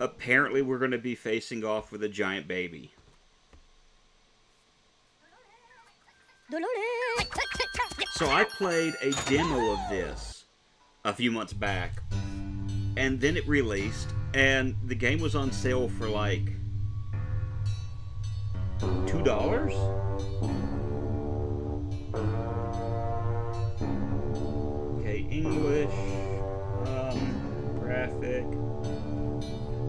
Apparently we're going to be facing off with a giant baby. So I played a demo of this a few months back, and then it released, and the game was on sale for like $2? Okay, English, graphic.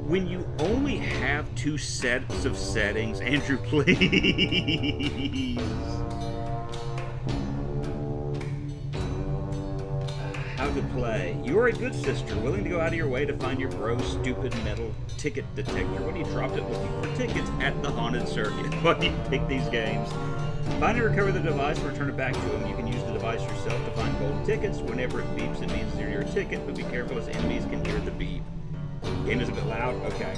When you only have 2 sets of settings, Andrew, please. How to play. You are a good sister, willing to go out of your way to find your bro's stupid metal ticket detector when he dropped it looking for tickets at the haunted circuit. Why do you pick these games? Find and recover the device and return it back to him. You can use the device yourself to find gold tickets. Whenever it beeps, it means they're your ticket, but be careful as enemies can hear the beep. Game is a bit loud? Okay.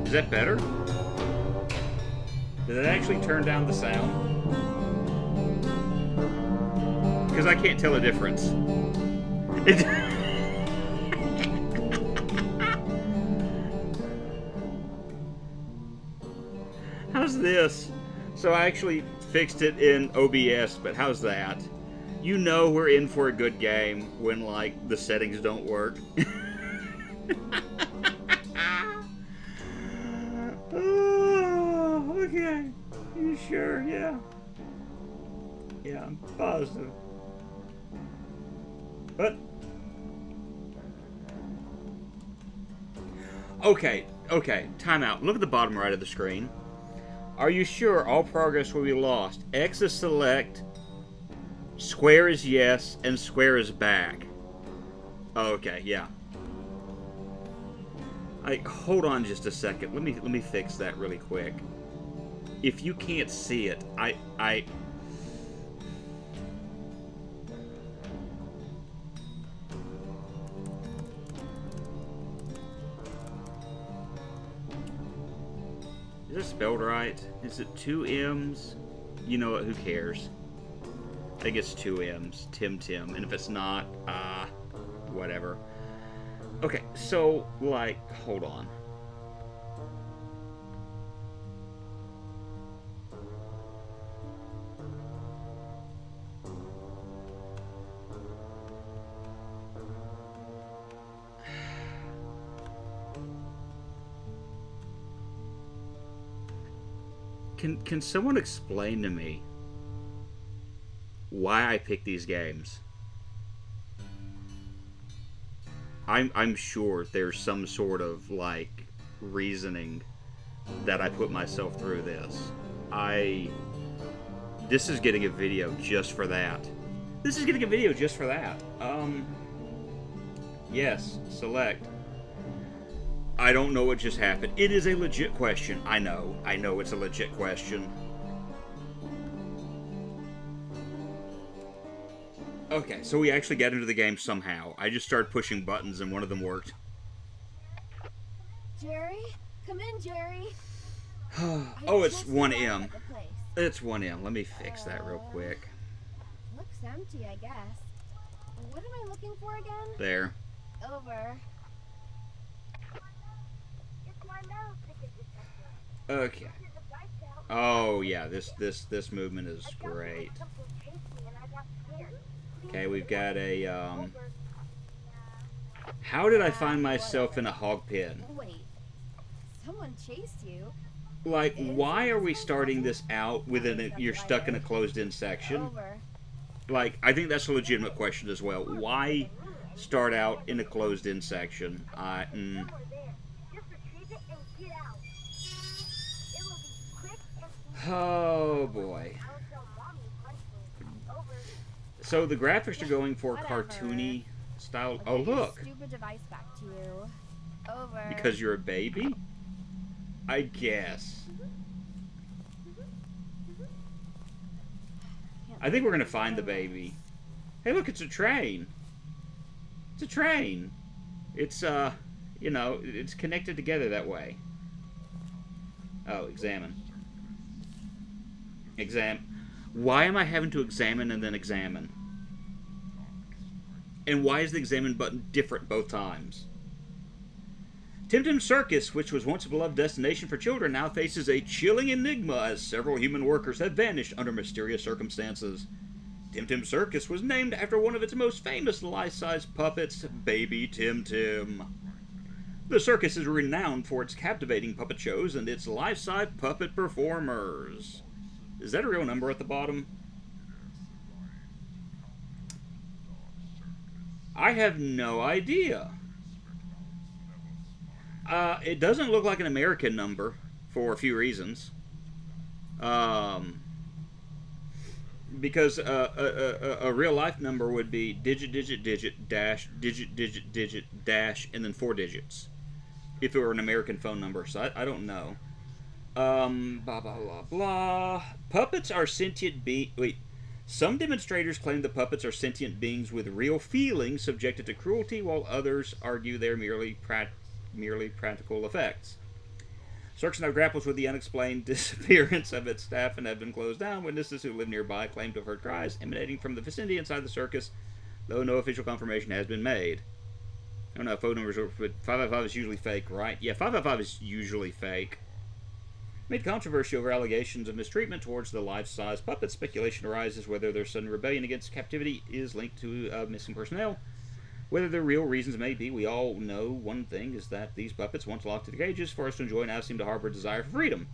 Is that better? Did it actually turn down the sound? Because I can't tell a difference. How's this? So I actually fixed it in OBS, but how's that? You know we're in for a good game when, like, the settings don't work. Oh, okay. You sure? Yeah. Yeah, I'm positive. What? Okay, time out. Look at the bottom right of the screen. Are you sure all progress will be lost? X is select, square is yes, and square is back. Okay, yeah. Hold on just a second. Let me fix that really quick. If you can't see it, Is it spelled right? Is it 2 M's? You know what, who cares? I think it's 2 M's. TimTim. And if it's not, whatever. Okay, so, like, hold on. Can someone explain to me why I pick these games? I'm sure there's some sort of, like, reasoning that I put myself through this. This is getting a video just for that. This is getting a video just for that. Yes, select. I don't know what just happened. It is a legit question. I know it's a legit question. Okay, so we actually got into the game somehow. I just started pushing buttons and one of them worked. Jerry? Come in, Jerry. Oh, it's 1M. It's 1M. Let me fix that real quick. Looks empty, I guess. What am I looking for again? There. Over. Okay. Oh yeah, this movement is great. Okay, we've got a how did I find myself in a hog pen? Wait. Someone chased you? Like, why are we starting this out with you're stuck in a closed-in section? Like, I think that's a legitimate question as well. Why start out in a closed-in section? Oh boy. So the graphics are going for cartoony style. Oh look. Stupid device back to you. Over. Because you're a baby? I guess. I think we're gonna find the baby. Hey look, it's a train. It's a train. It's you know, it's connected together that way. Oh, examine. Why am I having to examine and then examine? And why is the examine button different both times? TimTim Circus, which was once a beloved destination for children, now faces a chilling enigma as several human workers have vanished under mysterious circumstances. TimTim Circus was named after one of its most famous life-size puppets, Baby TimTim. The circus is renowned for its captivating puppet shows and its life-size puppet performers. Is that a real number at the bottom? I have no idea. It doesn't look like an American number for a few reasons. Because a real life number would be digit, digit, digit, dash, digit, digit, digit, dash, and then 4 digits. If it were an American phone number. So I don't know. Blah, blah, blah, blah. Puppets are sentient Wait. Some demonstrators claim the puppets are sentient beings with real feelings subjected to cruelty, while others argue they're merely practical effects. Circus now grapples with the unexplained disappearance of its staff and have been closed down. Witnesses who live nearby claim to have heard cries emanating from the vicinity inside the circus, though no official confirmation has been made. I don't know, phone numbers are... 555 is usually fake, right? Yeah, 555 is usually fake. Amid controversy over allegations of mistreatment towards the life-size puppet, speculation arises whether their sudden rebellion against captivity is linked to missing personnel. Whether the real reasons may be, we all know one thing is that these puppets, once locked in cages for us to enjoy, now seem to harbor a desire for freedom.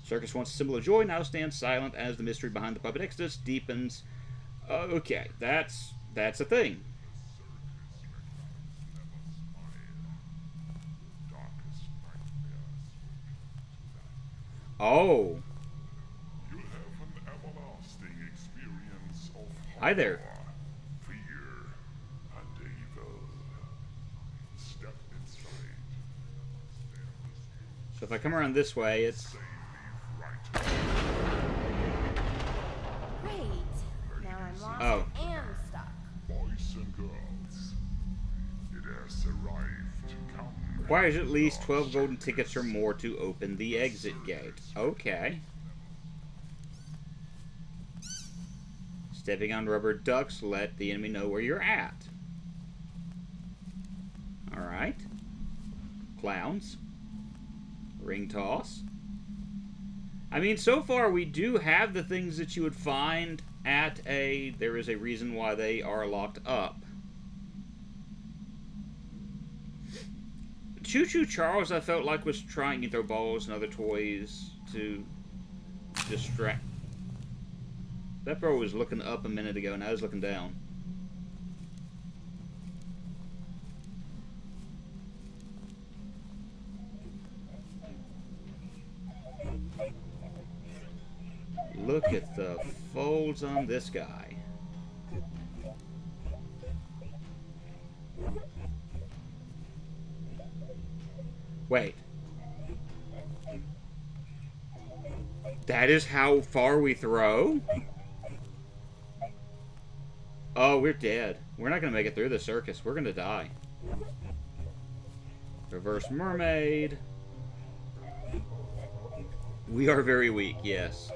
Circus, once a symbol of joy, now stands silent as the mystery behind the puppet exodus deepens. Okay, that's a thing. Oh. You have an everlasting experience of Hi there. fear, and evil. Step inside. So if I come around this way, it's... Say leave right. Great. Now I'm lost Oh. and stuck. Boys and girls, it has arrived. Come. Requires at least 12 golden tickets or more to open the exit gate. Okay. Stepping on rubber ducks let the enemy know where you're at. Alright. Clowns. Ring toss. I mean, so far we do have the things that you would find at a... There is a reason why they are locked up. Choo Choo Charles, I felt like, was trying to throw balls and other toys to distract. That bro was looking up a minute ago, now he's looking down. Look at the folds on this guy. Wait. That is how far we throw? Oh, we're dead. We're not going to make it through the circus. We're going to die. Reverse mermaid. We are very weak, yes.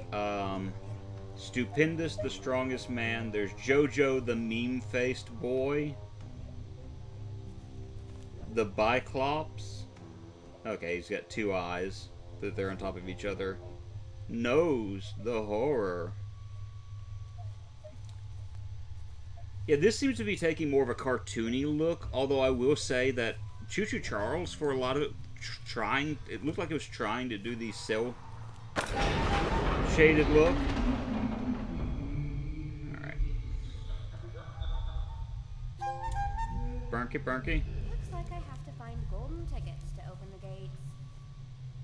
Stupendous, the strongest man. There's Jojo, the meme-faced boy. The Biclops. Okay, he's got 2 eyes that they're on top of each other. Nose, the horror. Yeah, this seems to be taking more of a cartoony look, although I will say that Choo Choo Charles, for a lot of it, it looked like it was trying to do the cell shaded look. Alright. Burnky, Burnky. Looks like I have to find golden tickets to open the gates.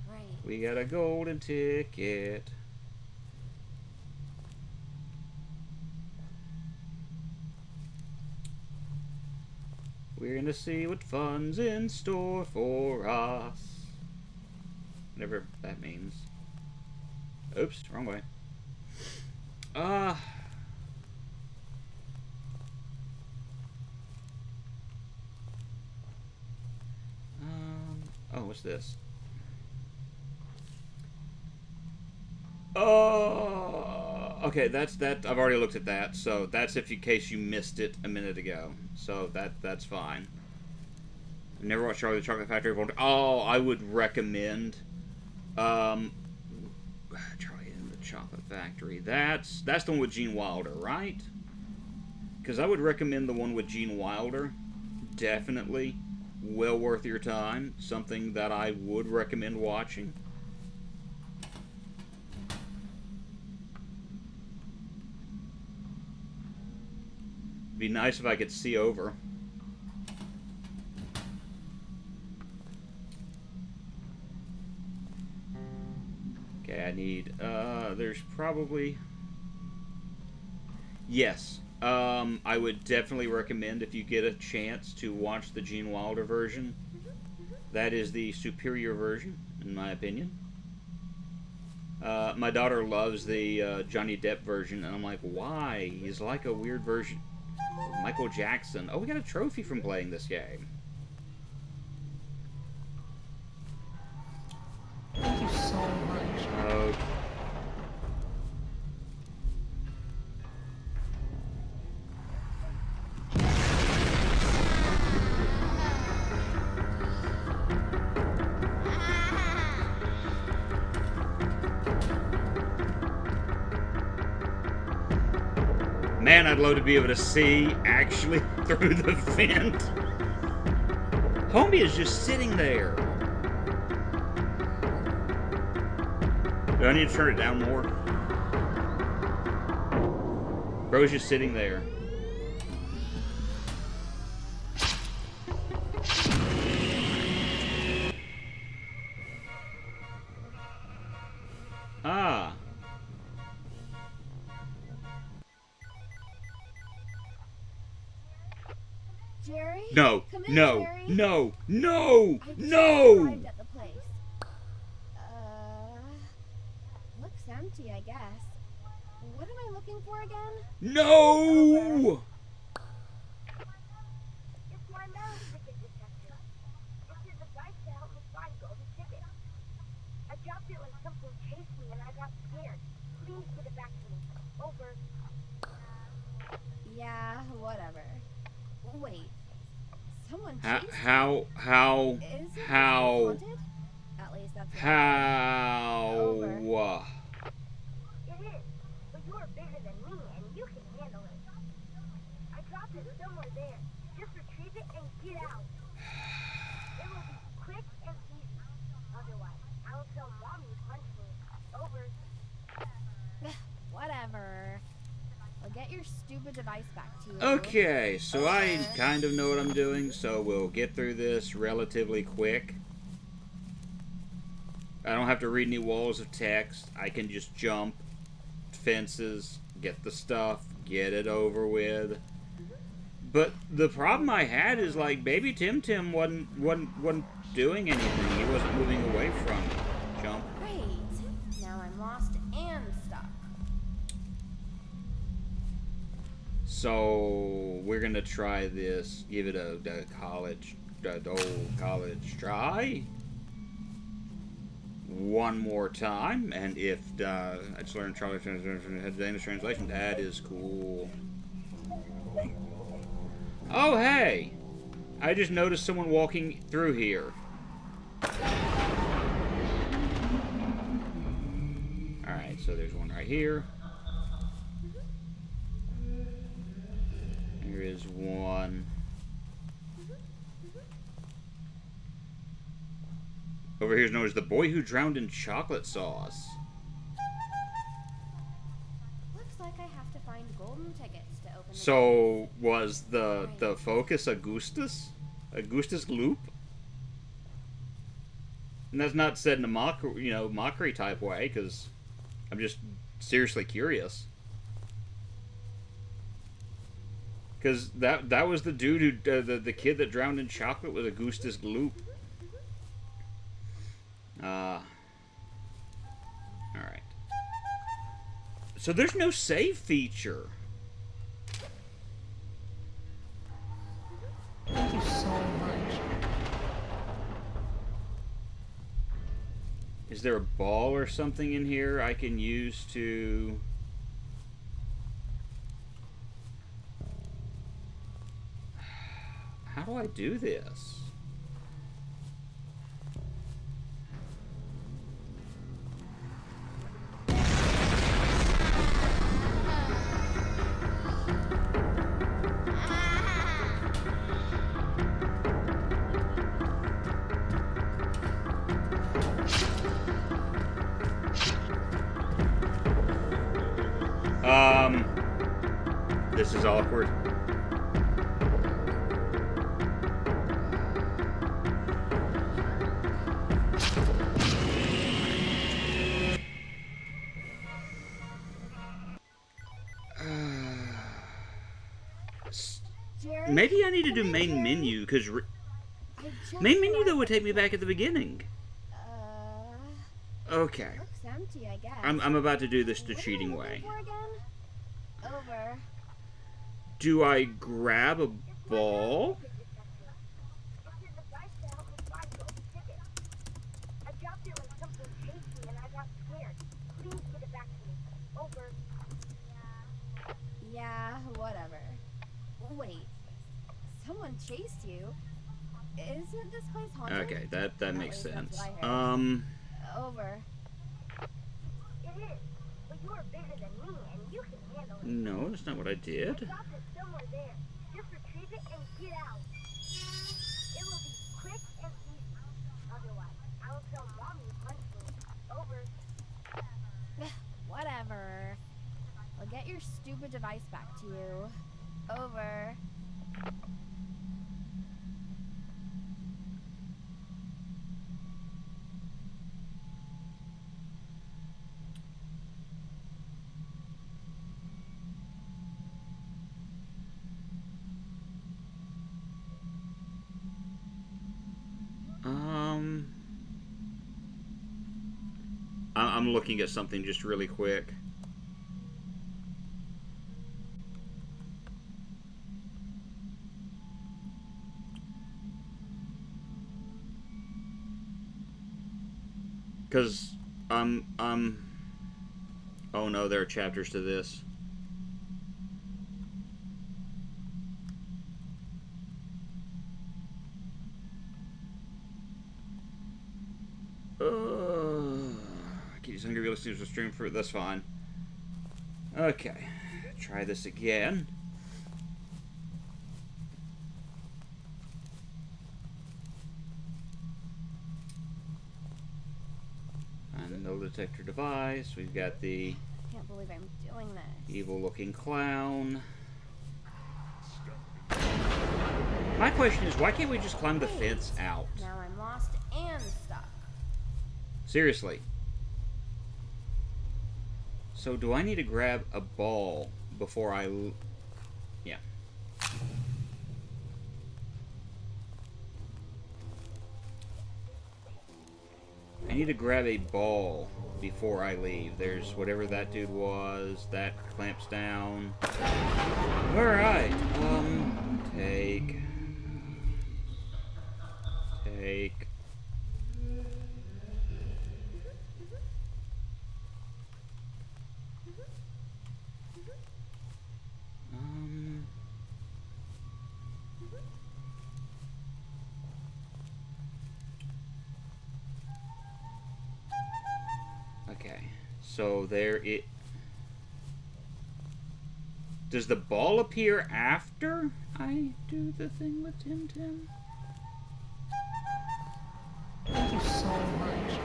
Right. We got a golden ticket. We're gonna see what fun's in store for us. Whatever that means. Oops, wrong way. Oh, what's this? Okay, that's that. I've already looked at that, so that's if in case you missed it a minute ago. So that's fine. Never watched Charlie the Chocolate Factory. Oh, I would recommend Charlie and the Chocolate Factory. That's the one with Gene Wilder, right? Because I would recommend the one with Gene Wilder. Definitely well worth your time. Something that I would recommend watching. Be nice if I could see over. Okay, I need, there's probably... Yes. I would definitely recommend, if you get a chance, to watch the Gene Wilder version. That is the superior version, in my opinion. My daughter loves the Johnny Depp version, and I'm like, why? He's like a weird version of Michael Jackson. Oh, we got a trophy from playing this game. Thank you so much. Okay. Man, I'd love to be able to see, actually, through the vent. Homie is just sitting there. Do I need to turn it down more? Bro's just sitting there. Ah. Jerry? No, Come in, no, Jerry. no, no, I just no! arrived at the place. Looks empty, I guess. What am I looking for again? No! It's my metal ticket detector. It's a device to help me find golden tickets. I dropped it when something chased me and I got scared. Please give it back to me. Over. Yeah, whatever. Wait. Someone How, chased how, Is it how, haunted? At least that's what I Over. how, It is, but you are bigger than me and you can handle it. I dropped it somewhere there. Just retrieve it and get out. It will be quick and easy. Otherwise, I will tell Mommy to punch me. Over. Whatever. I'll get your stupid device back to you. Okay, so I kind of know what I'm doing, so we'll get through this relatively quick. I don't have to read any walls of text. I can just jump fences, get the stuff, get it over with. But the problem I had is, like, baby TimTim wasn't doing anything. He wasn't moving away from me. Jump. Great. Now I'm lost and stuck. So we're gonna try this. Give it a old college try. One more time, and if I just learned Charlie had the English translation, that is cool. Oh hey! I just noticed someone walking through here. Alright, so there's one right here. There is one. Over here is known as the boy who drowned in chocolate sauce. Looks like I have to find golden tickets to open the So was the focus Augustus? Augustus Gloop? And that's not said in a mockery type way, because I'm just seriously curious. Because that was the dude who the kid that drowned in chocolate was Augustus Gloop. All right. So there's no save feature. Thank you so much. Is there a ball or something in here I can use to... How do I do this? This is awkward. Jerry, Maybe I need to do come in, main Jerry. menu, because I just main menu though realized- would take me back at the beginning. Okay. Looks empty, I guess. I'm about to do this the What am I cheating looking way. for again? Over. Do I grab a ball? It's a device to help me find those tickets. I dropped it when something chased me and I got scared. Please get it back to me. Over. Yeah, whatever. Wait. Someone chased you? Isn't this place haunted? Okay, that At makes least that's sense. what I heard. Over. It is. But you are bigger than me and you can handle it. No, that's not what I did. I dropped it somewhere there. Just retrieve it and get out. It will be quick and easy. Otherwise, I will tell Mom you punched me. Over. Whatever. I'll get your stupid device back to you. Over. I'm looking at something just really quick. Because, oh no, there are chapters to this. Kitty's hungry, we're listening to a stream for it, that's fine. Okay, try this again. And the metal detector device, we've got the Can't believe I'm doing this. evil looking clown. My question is, why can't we just climb the fence out? Now I'm lost and stuck. Seriously. So do I need to grab a ball before I... Yeah. I need to grab a ball before I leave. There's whatever that dude was. That clamps down. Alright. Take. Take. Okay, so there it... Does the ball appear after I do the thing with TimTim? Thank you so much.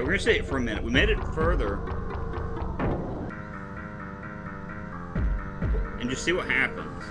we're gonna stay it for a minute. We made it further. And just see what happens.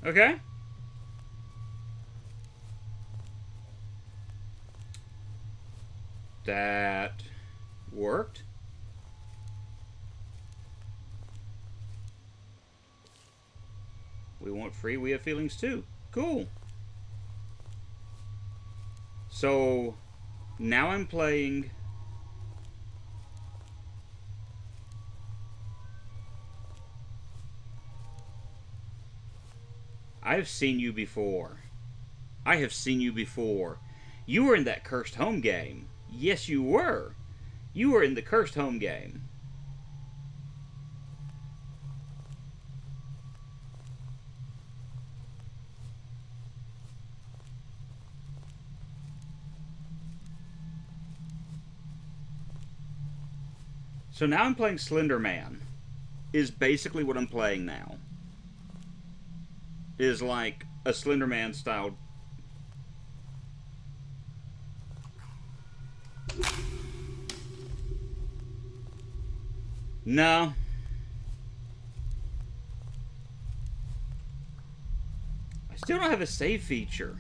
Okay. That worked. We want free, we have feelings too. Cool. So now I'm playing I've seen you before. I have seen you before. You were in that Cursed Home game. Yes, you were. You were in the Cursed Home game. So now I'm playing Slender Man. Is basically what I'm playing now. Is like a Slender Man style. No. I still don't have a save feature.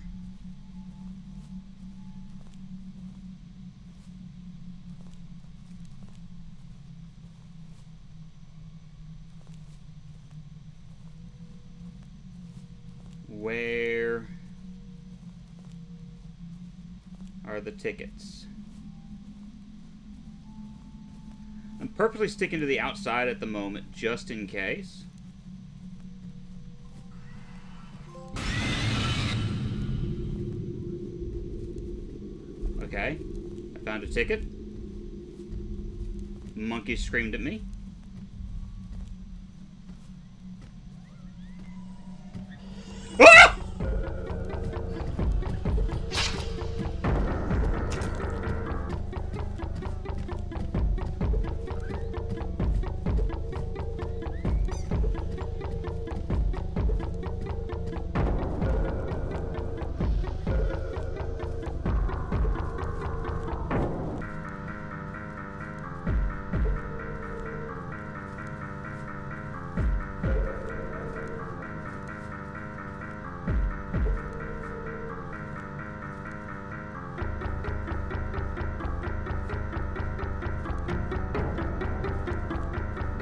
Where are the tickets? I'm purposely sticking to the outside at the moment, just in case. Okay, I found a ticket. Monkey screamed at me. Ah!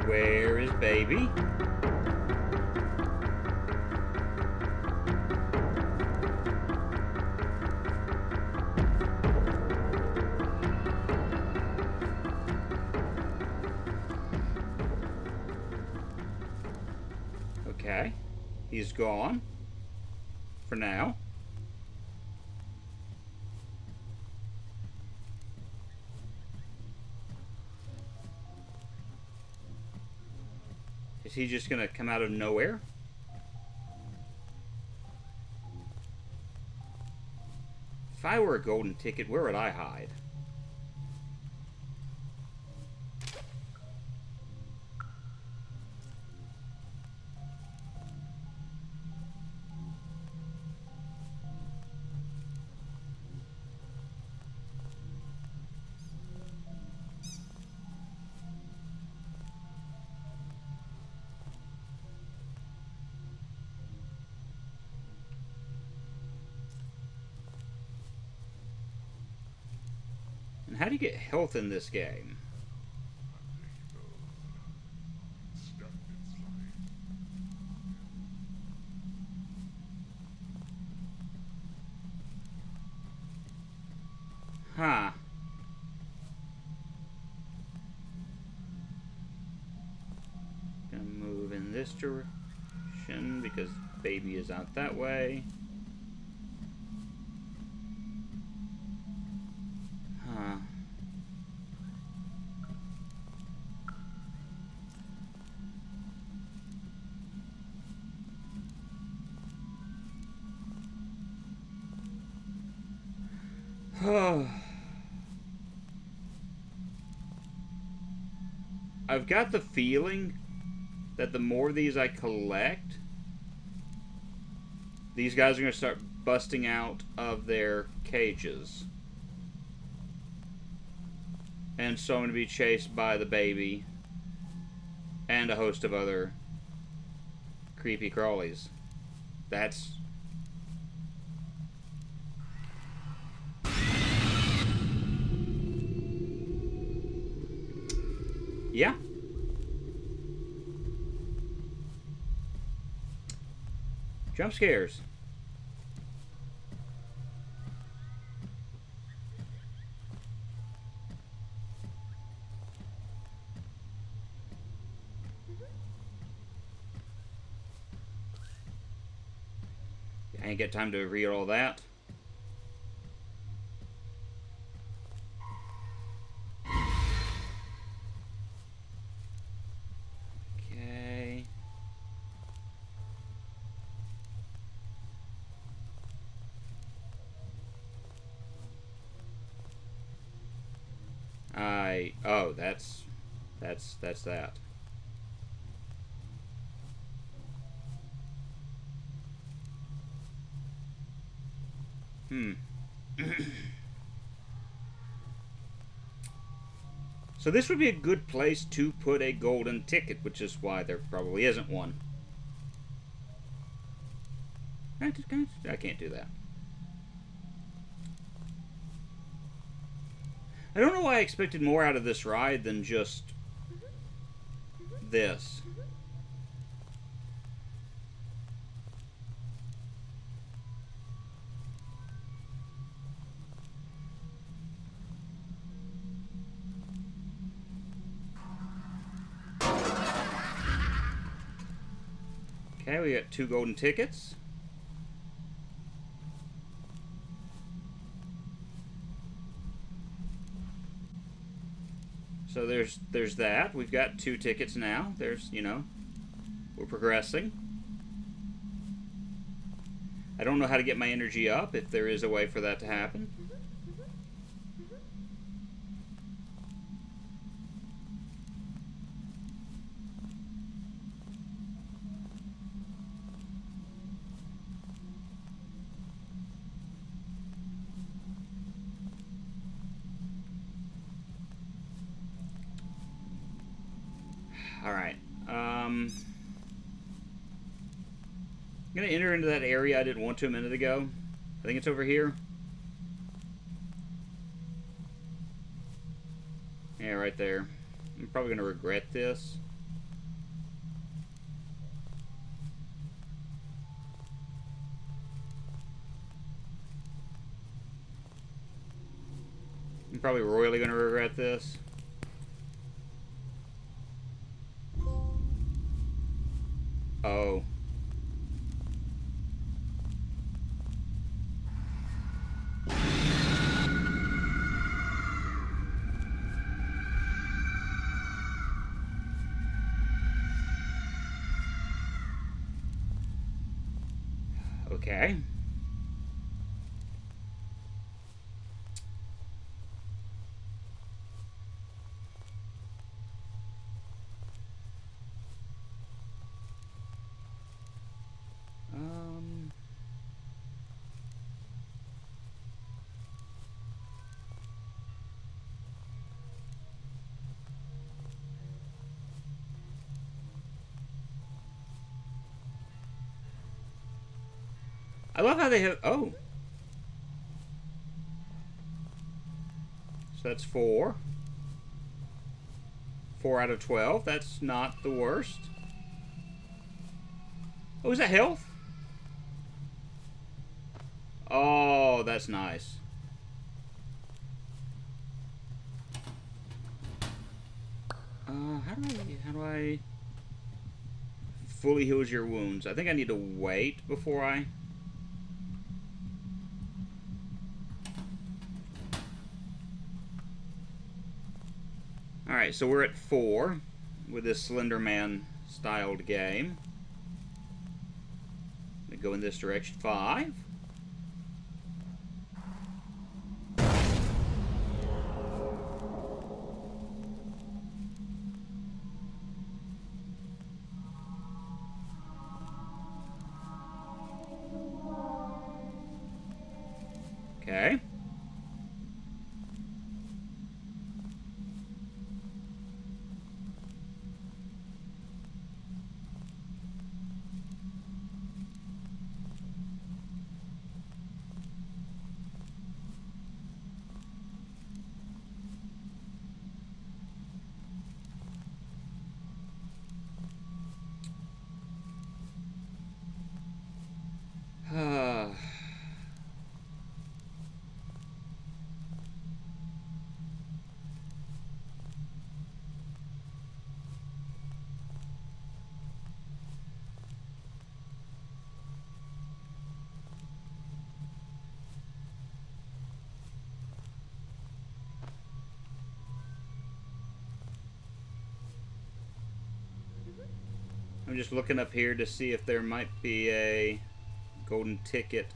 Where is baby? Okay, he's gone for now. Is he just gonna come out of nowhere? If I were a golden ticket, where would I hide? How do you get health in this game? Huh. Gonna move in this direction because baby is out that way. I've got the feeling that the more of these I collect, these guys are going to start busting out of their cages. And so I'm going to be chased by the baby and a host of other creepy crawlies. That's... yeah. Jump scares. I ain't got time to read all that. Okay. Oh, that's that. So this would be a good place to put a golden ticket, which is why there probably isn't one. I can't do that. I don't know why I expected more out of this ride than just this. Okay, we got 2 golden tickets. So there's that. We've got 2 tickets now. There's, you know, we're progressing. I don't know how to get my energy up, if there is a way for that to happen. Alright, I'm gonna enter into that area I didn't want to a minute ago. I think it's over here. Yeah, right there. I'm probably gonna regret this. I'm probably royally gonna regret this. Oh. Okay. I love how they have... oh. So that's 4. 4 out of 12. That's not the worst. Oh, is that health? Oh, that's nice. How do I fully heals your wounds? I think I need to wait before I... Alright, so we're at 4 with this Slender Man styled game. We go in this direction. 5. Okay. I'm just looking up here to see if there might be a golden ticket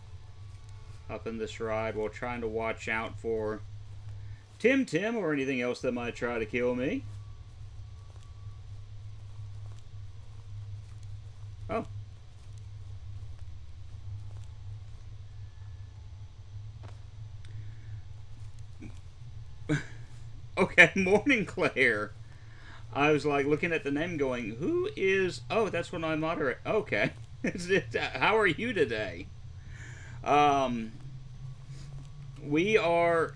up in this ride while trying to watch out for TimTim or anything else that might try to kill me. Oh. Okay, morning, Claire. I was like looking at the name going, who is... Oh, that's when I moderate. Okay. How are you today? We are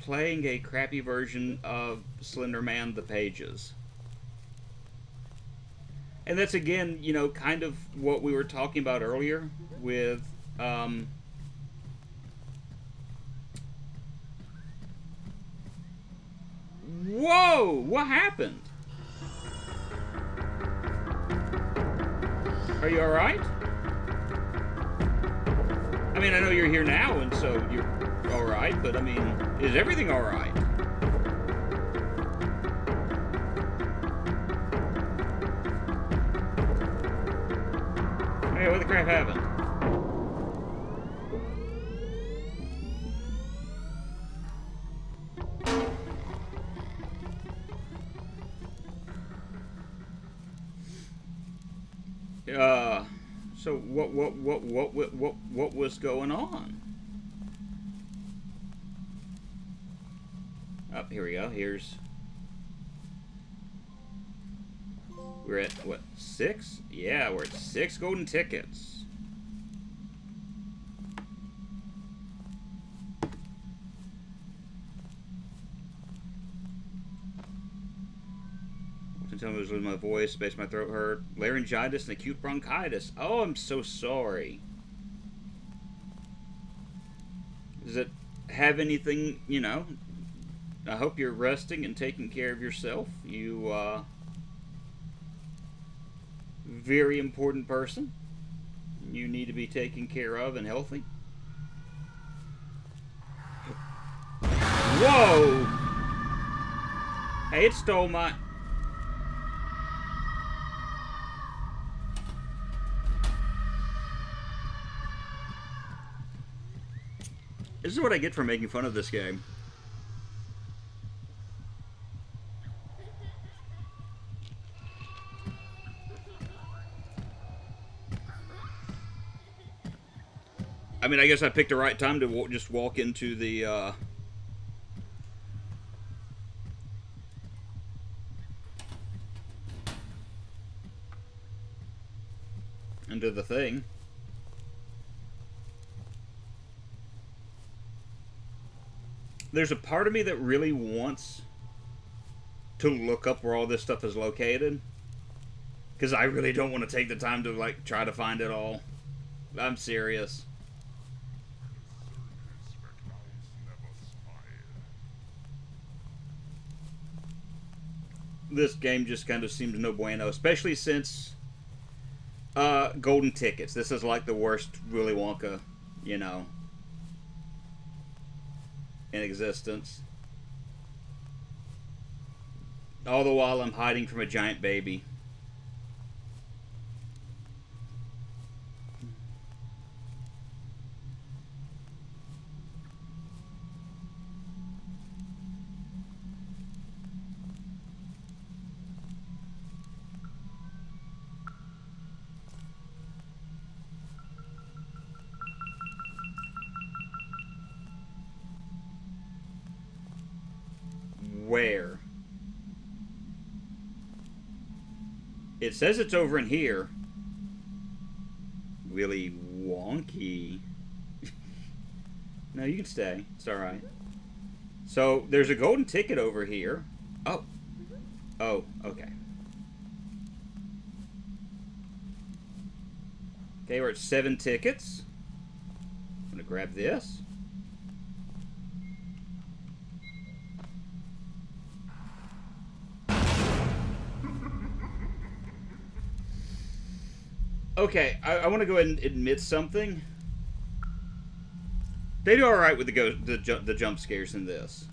playing a crappy version of Slender Man The Pages. And that's, again, you know, kind of what we were talking about earlier with... Whoa! What happened? Are you alright? I mean, I know you're here now, and so you're alright, but I mean, is everything alright? Hey, what the crap happened? So what was going on? Oh, here we go. We're at, what, 6? Yeah, we're at 6 golden tickets. Tell me I was losing my voice, makes my throat hurt, laryngitis, and acute bronchitis. Oh, I'm so sorry. Does it have anything, you know? I hope you're resting and taking care of yourself. You, very important person. You need to be taken care of and healthy. Whoa! Hey, it stole my... This is what I get for making fun of this game. I mean, I guess I picked the right time to just walk into the, into the thing. There's a part of me that really wants to look up where all this stuff is located. Because I really don't want to take the time to, like, try to find it all. I'm serious. This game just kind of seems no bueno. Especially since golden tickets. This is like the worst Willy Wonka, you know, in existence. All the while I'm hiding from a giant baby. Where? It says it's over in here. Really wonky. No, you can stay. It's alright. So, there's a golden ticket over here. Oh. Oh, okay. Okay, we're at 7 tickets. I'm gonna grab this. Okay, I want to go ahead and admit something. They do all right with the jump scares in this.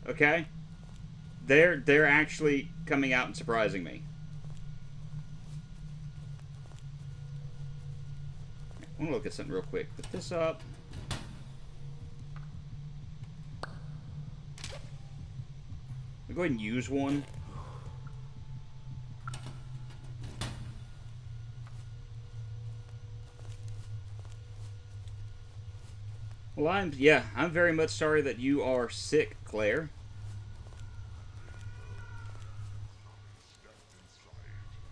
Okay, they're actually coming out and surprising me. I want to look at something real quick. Put this up. I'll go ahead and use one. Well, I'm very much sorry that you are sick, Claire.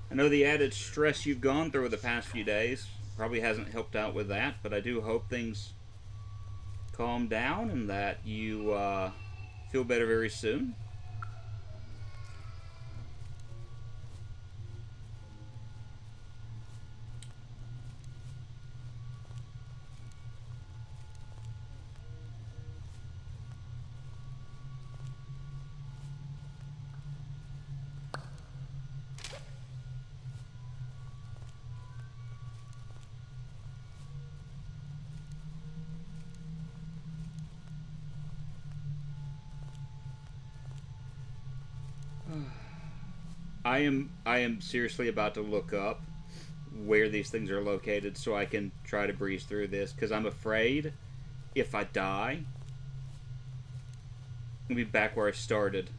I know the added stress you've gone through the past few days probably hasn't helped out with that, but I do hope things calm down and that you feel better very soon. I am seriously about to look up where these things are located so I can try to breeze through this, because I'm afraid if I die, I'll be back where I started.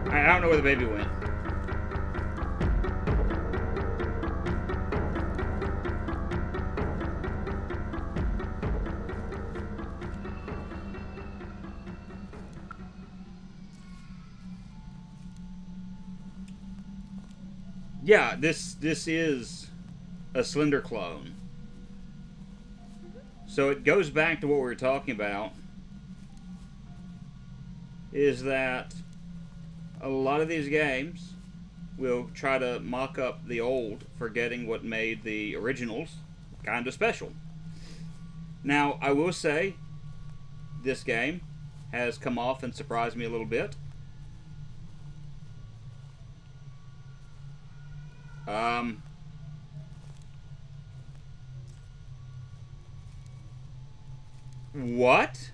I don't know where the baby went. Yeah, this is a Slender clone. So it goes back to what we were talking about, is that a lot of these games will try to mock up the old, forgetting what made the originals kind of special. Now, I will say, this game has come off and surprised me a little bit. What?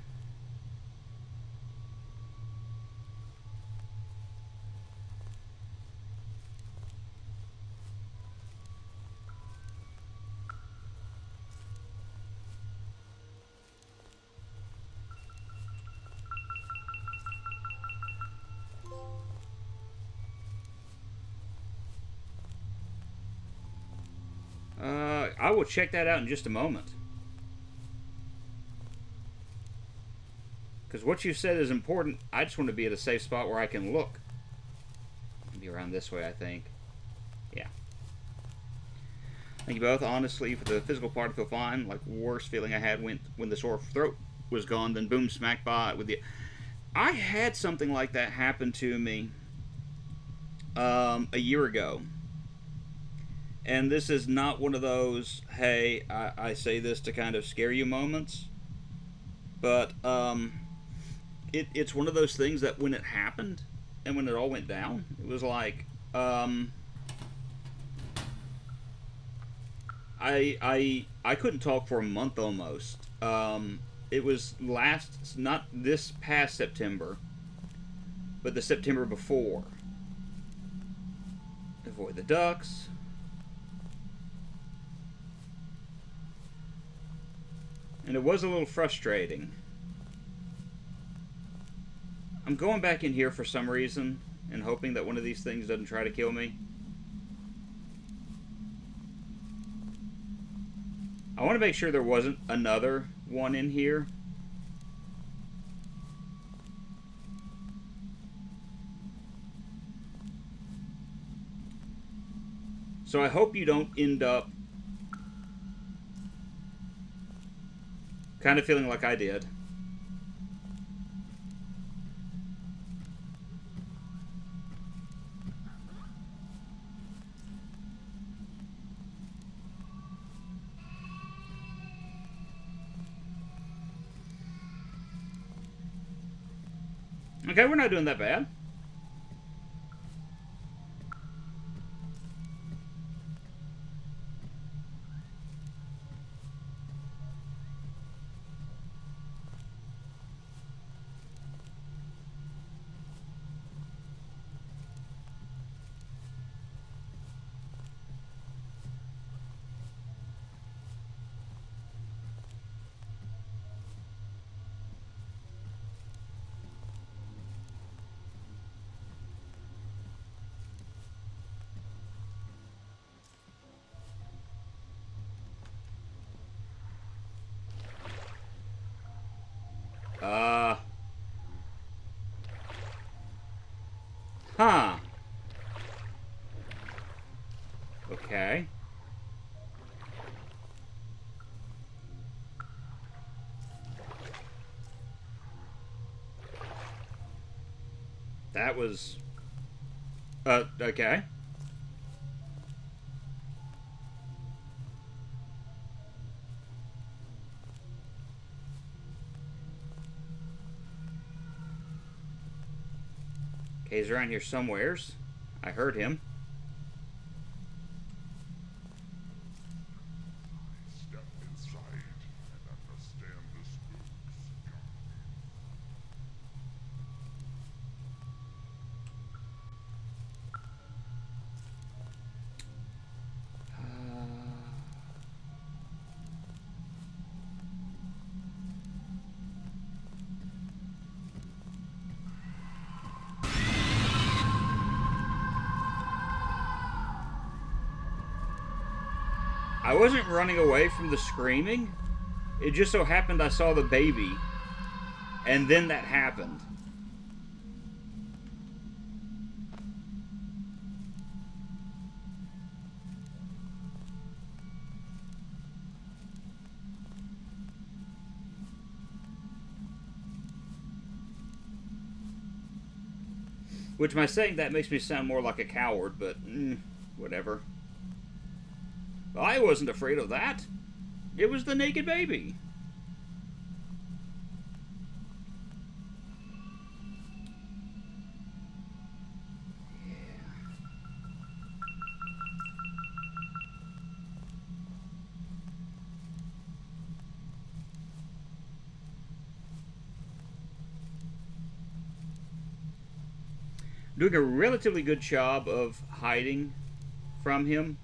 I will check that out in just a moment. Because what you said is important. I just want to be at a safe spot where I can look. Maybe around this way, I think. Yeah. Thank you both. Honestly, for the physical part, I feel fine. Like, worst feeling I had when the sore throat was gone, then boom, smack by with the... I had something like that happen to me a year ago. And this is not one of those, hey, I say this to kind of scare you moments. But it's one of those things that when it happened and when it all went down, it was like, I couldn't talk for a month almost. it was last, not this past September, but the September before. Avoid the ducks. And it was a little frustrating. I'm going back in here for some reason and hoping that one of these things doesn't try to kill me. I want to make sure there wasn't another one in here. So I hope you don't end up kind of feeling like I did. Okay, we're not doing that bad. Huh. Okay. That was... okay. Okay, he's around here somewheres. I heard him. Step inside and understand the spooks. I wasn't running away from the screaming. It just so happened I saw the baby. And then that happened. Which, by saying that makes me sound more like a coward, but whatever. I wasn't afraid of that. It was the naked baby. Doing a relatively good job of hiding from him.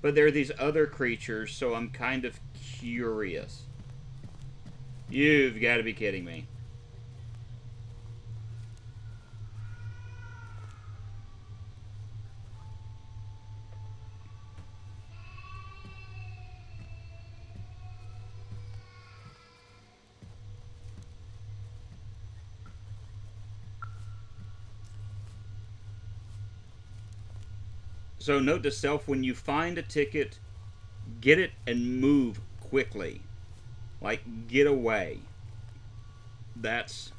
But there are these other creatures, so I'm kind of curious. You've got to be kidding me. So note to self, when you find a ticket, get it and move quickly. Like, get away. That's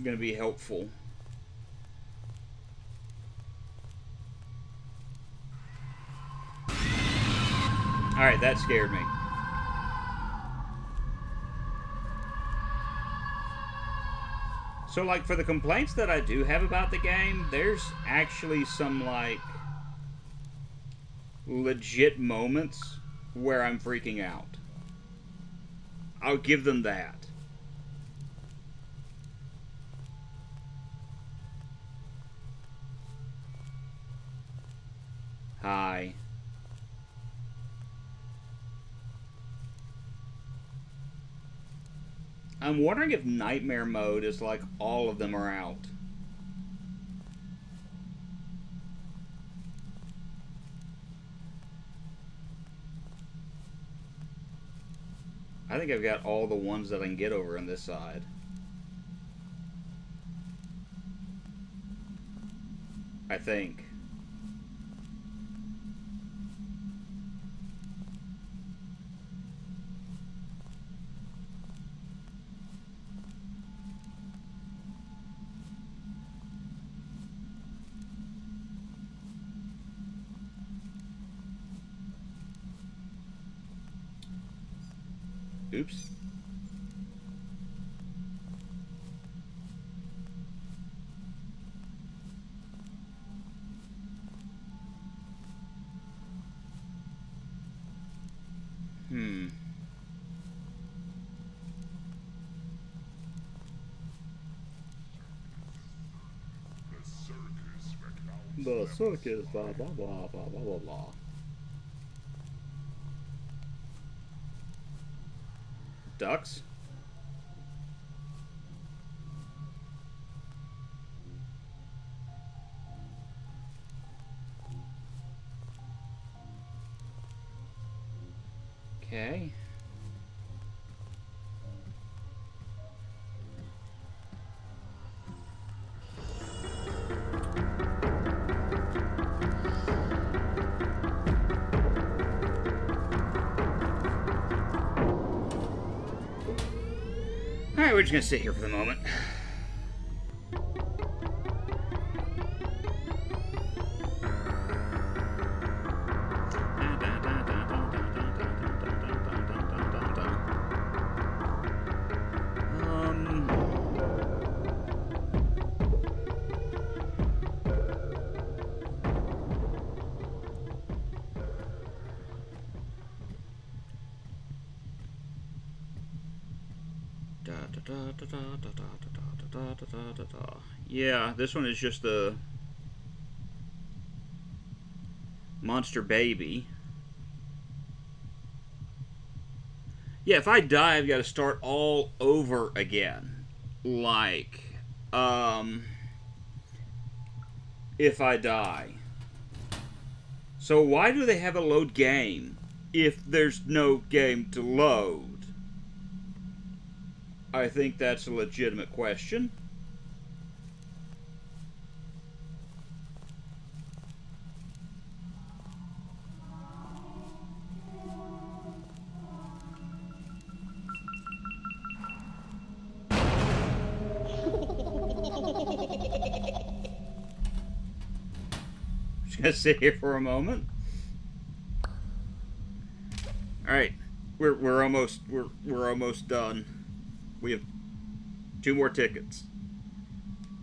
going to be helpful. Alright, that scared me. So, like, for the complaints that I do have about the game, there's actually some, like, legit moments where I'm freaking out. I'll give them that. Hi. I'm wondering if nightmare mode is like all of them are out. I think I've got all the ones that I can get over on this side. I think. Oops. The circus, blah, blah, blah, blah, blah, blah, blah. Ducks? Okay. Alright, we're just gonna sit here for the moment. Yeah, this one is just the monster baby. Yeah, if I die, I've got to start all over again. Like, if I die. So why do they have a load game if there's no game to load? I think that's a legitimate question. Just gonna sit here for a moment. All right, we're almost done. We have 2 more tickets,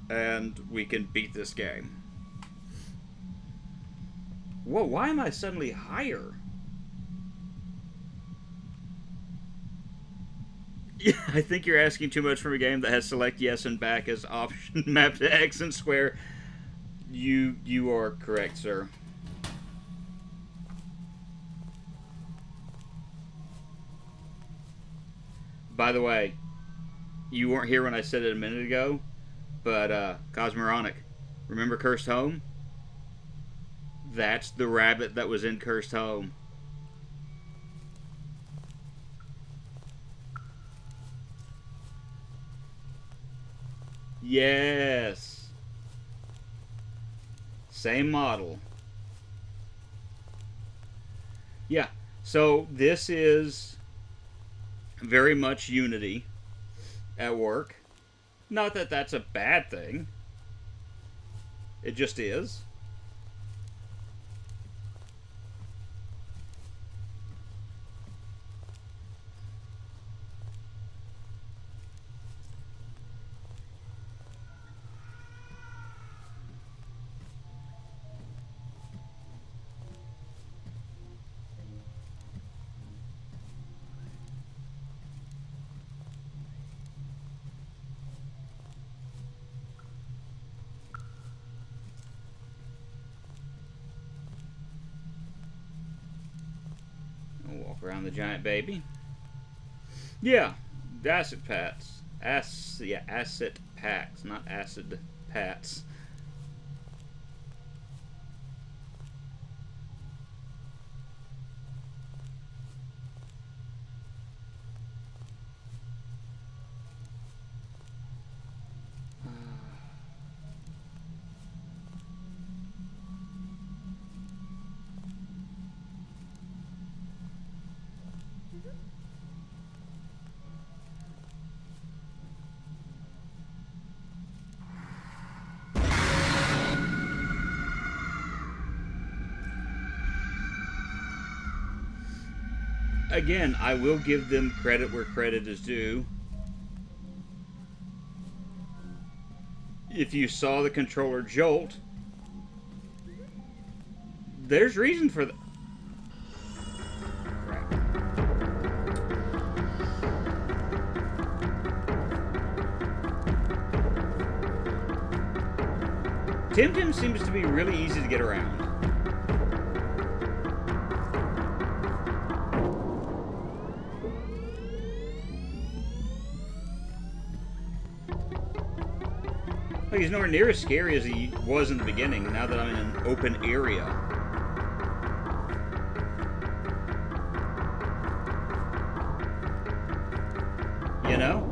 and we can beat this game. Whoa, why am I suddenly higher? Yeah, I think you're asking too much from a game that has select yes and back as option mapped to X and square. You are correct, sir. By the way, you weren't here when I said it a minute ago, but Cosmoronic, remember Cursed Home? That's the rabbit that was in Cursed Home. Yes. Same model. Yeah, so this is very much Unity at work. Not that that's a bad thing. It just is. Around the giant baby. Yeah, acid pats. Asset packs, not acid pats. Again, I will give them credit where credit is due. If you saw the controller jolt, there's reason for that. Crap. TimTim seems to be really easy to get around. Like, he's nowhere near as scary as he was in the beginning, now that I'm in an open area. You know?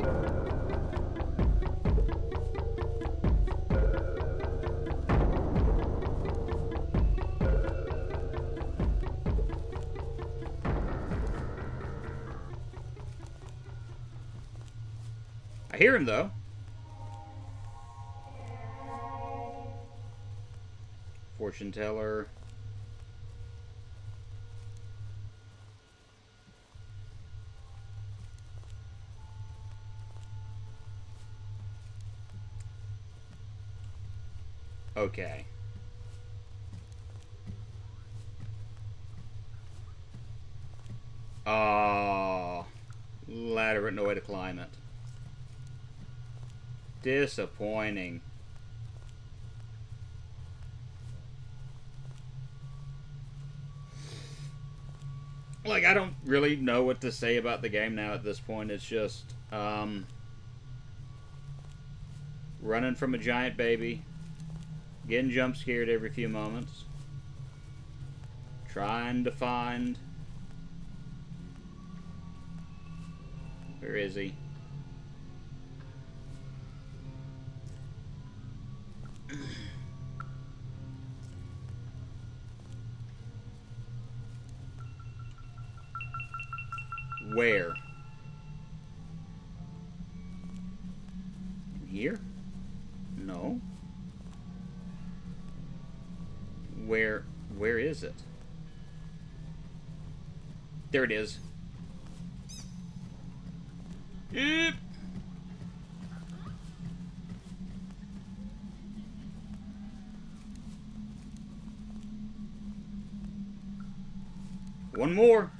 I hear him, though. Fortune teller. Okay. Ladder, but no way to climb it. Disappointing. Like, I don't really know what to say about the game now at this point. It's just, running from a giant baby, getting jump scared every few moments, trying to find... Where is he? Where? Here? No. Where is it? There it is. Eep. One more.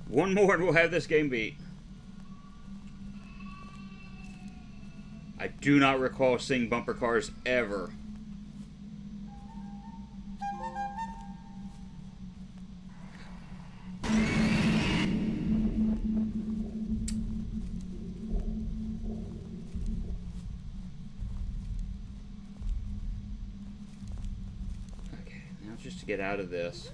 One more and we'll have this game beat. I do not recall seeing bumper cars ever. Okay, now just to get out of this.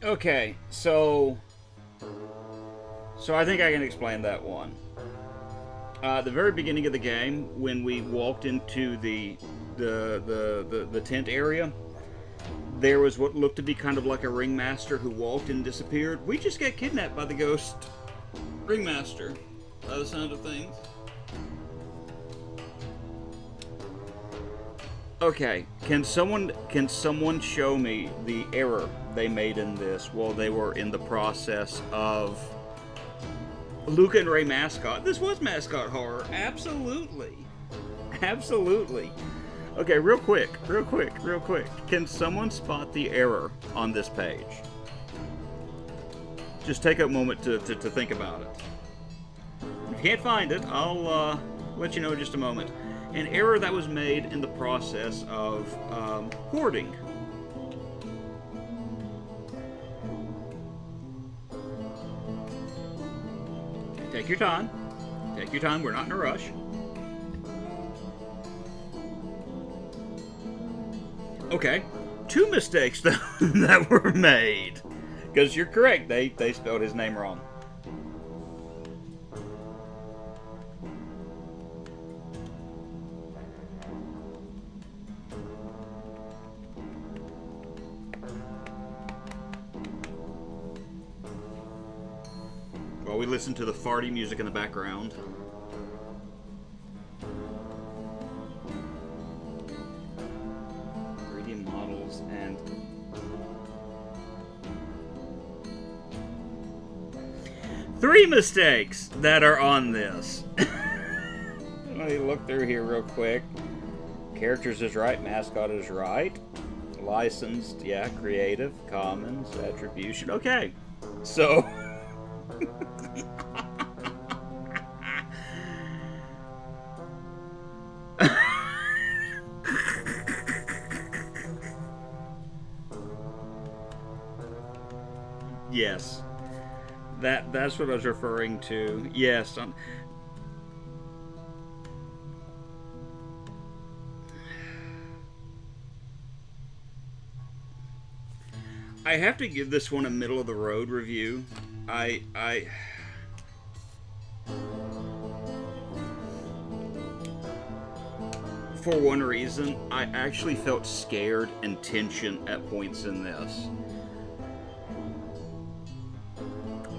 Okay, so I think I can explain that one. The very beginning of the game, when we walked into the tent area, there was what looked to be kind of like a ringmaster who walked and disappeared. We just got kidnapped by the ghost ringmaster, by the sound of things. Okay, can someone show me the error they made in this while they were in the process of Luca and Ray mascot? This was mascot horror, absolutely. Absolutely. Okay, real quick. Can someone spot the error on this page? Just take a moment to think about it. If you can't find it, I'll let you know in just a moment. An error that was made in the process of hoarding. Take your time. Take your time. We're not in a rush. Okay. 2 mistakes that were made. Because you're correct. They spelled his name wrong. While we listen to the farty music in the background. 3D models and 3 mistakes that are on this. Let me look through here real quick. Characters is right, mascot is right. Licensed, yeah, creative, commons, attribution. Okay. So yes, that's what I was referring to. Yes, I have to give this one a middle of the road review. For one reason, I actually felt scared and tension at points in this.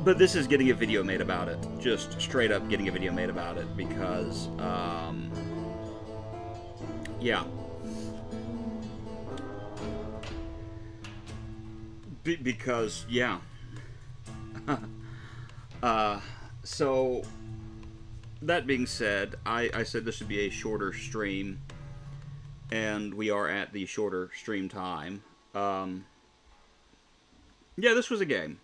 But this is getting a video made about it. Just straight up getting a video made about it because, yeah. Because, yeah. So, that being said, I said this would be a shorter stream, and we are at the shorter stream time. Yeah, this was a game.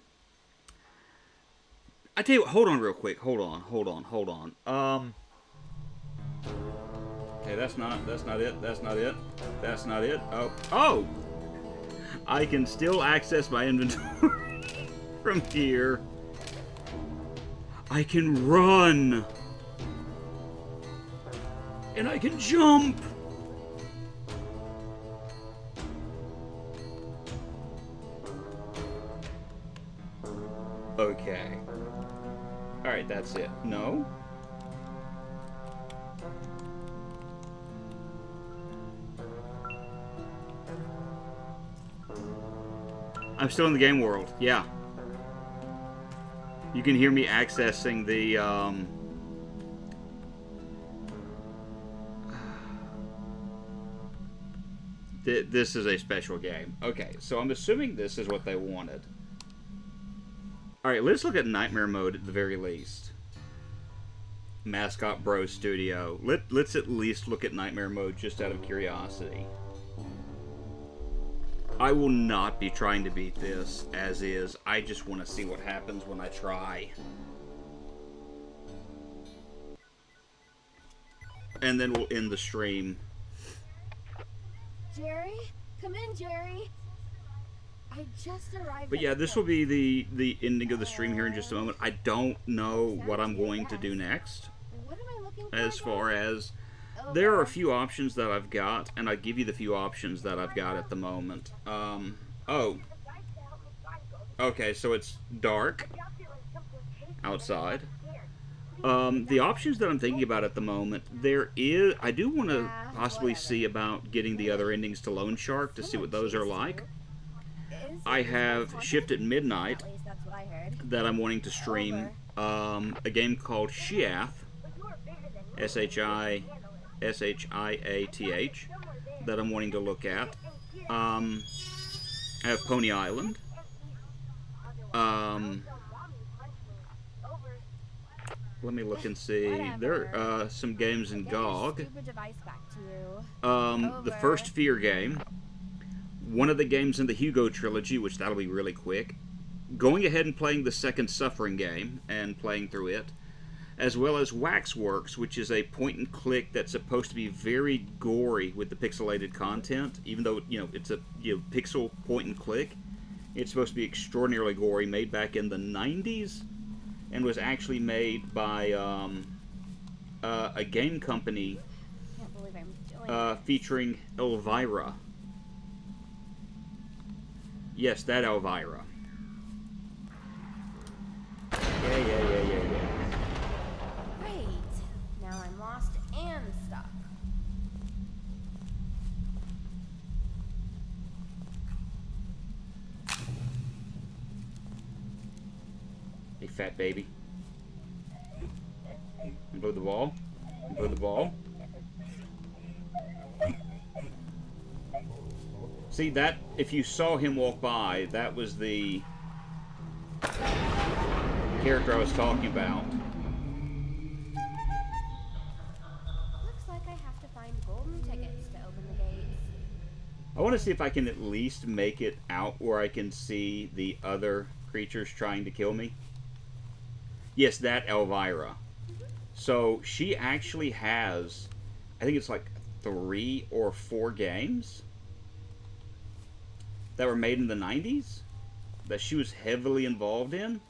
I tell you what, hold on real quick. Hold on. Okay, that's not it. Oh! I can still access my inventory from here. I can run! And I can jump! Okay. Alright, that's it. No? I'm still in the game world, yeah. You can hear me accessing the, this is a special game. Okay, so I'm assuming this is what they wanted. Alright, let's look at Nightmare Mode at the very least. Mascot Bros Studio. Let's at least look at Nightmare Mode just out of curiosity. I will not be trying to beat this as is. I just want to see what happens when I try. And then we'll end the stream. Jerry? Come in, Jerry. I just arrived. But yeah, this will be the ending of the stream here in just a moment. I don't know what I'm going to do next. What am I looking for As again? far as... There are a few options that I've got, and I'll give you the few options that I've got at the moment. Oh. Okay, so it's dark outside. The options that I'm thinking about at the moment, I do want to possibly see about getting the other endings to Lone Shark to see what those are like. I have Shift at Midnight At least that's what I heard. that I'm wanting to stream. A game called Shiath. S-H-I-A-T-H. that I'm wanting to look at. I have Pony Island. Let me look and see. There are some games in GOG. Stupid device back to you. The first Fear game. One of the games in the Hugo trilogy, which that'll be really quick. Going ahead and playing the second Suffering game and playing through it. As well as Waxworks, which is a point-and-click that's supposed to be very gory with the pixelated content. Even though, it's a pixel point-and-click. It's supposed to be extraordinarily gory, made back in the 90s. And was actually made by a game company Can't believe I'm doing featuring Elvira. Yes, that Elvira. Yeah. Great. Now I'm lost and stuck. Hey, fat baby. Blow the ball. Blow the ball. See, that, if you saw him walk by, that was the character I was talking about. Looks like I have to find golden tickets to open the gates. I want to see if I can at least make it out where I can see the other creatures trying to kill me. Yes, that Elvira. So she actually has, I think it's like 3 or 4 games that were made in the 90s that she was heavily involved in.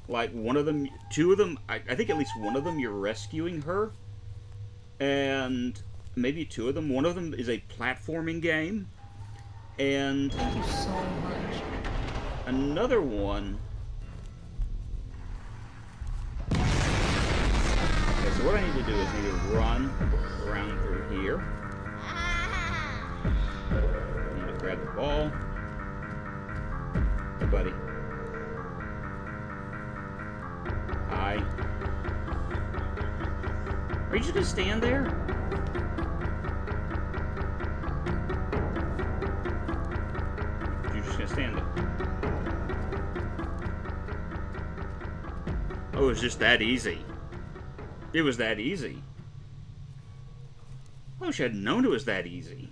Like one of them, 2 of them, I think at least one of them you're rescuing her. And maybe 2 of them. One of them is a platforming game. And Thank you so much. another one. Okay, so what I need to do is need to run around through here. I need to grab the ball. Hey, buddy. Hi. Are you just gonna stand there? You're just gonna stand there. Oh, it was just that easy. It was that easy. I wish I had known it was that easy.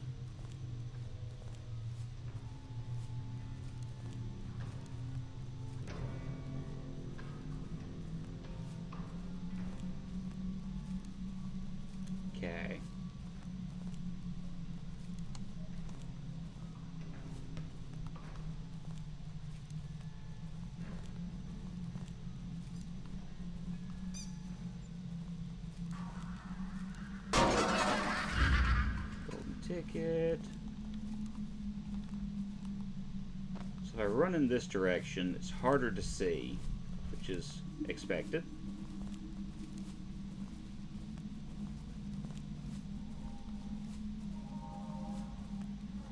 Okay. Ticket. So if I run in this direction, it's harder to see, which is expected.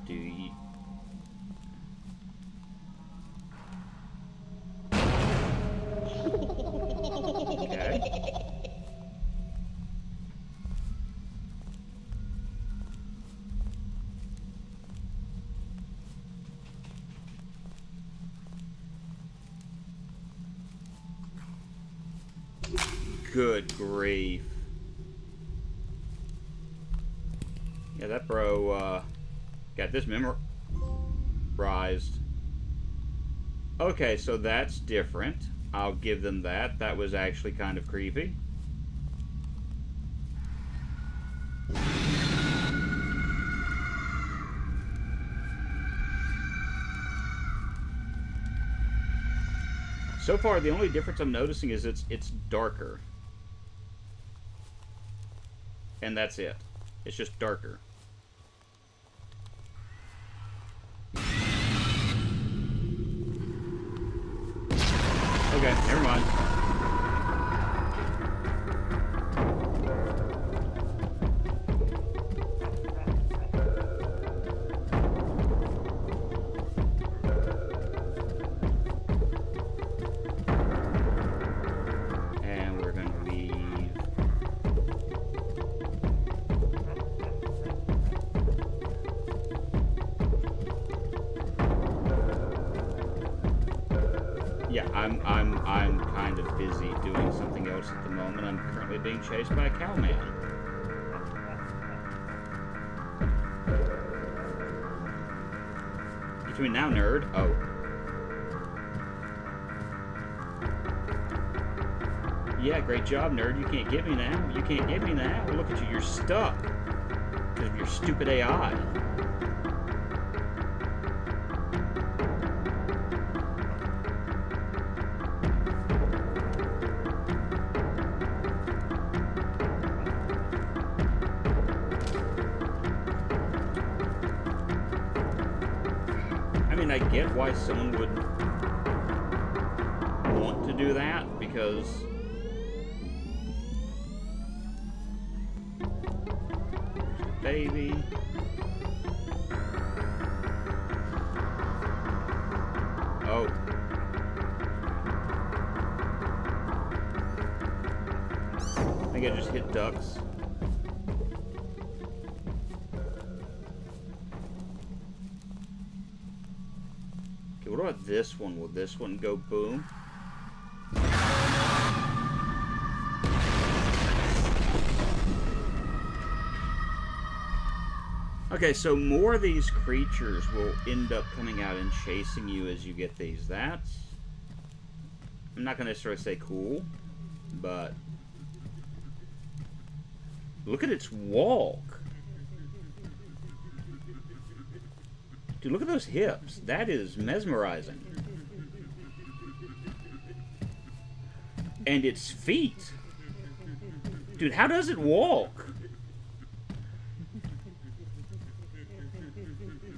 Do you... Okay. Good grief. Yeah, that bro got this memorized. Okay, so that's different. I'll give them that. That was actually kind of creepy. So far, the only difference I'm noticing is it's darker. And that's it. It's just darker. Okay, never mind. And we're gonna leave. I'm kind of busy doing something else at the moment. I'm currently being chased by a cowman. You mean now, nerd? Oh. Yeah, great job, nerd. You can't get me now. You can't get me now. Look at you. You're stuck because of your stupid AI. I mean, I get why someone would want to do that, because baby. Oh. I think I just hit ducks. Okay, what about this one? Will this one go boom? Okay, so more of these creatures will end up coming out and chasing you as you get these. That's... I'm not going to necessarily say cool, but... Look at its walk. Dude, look at those hips. That is mesmerizing. And its feet. Dude, how does it walk?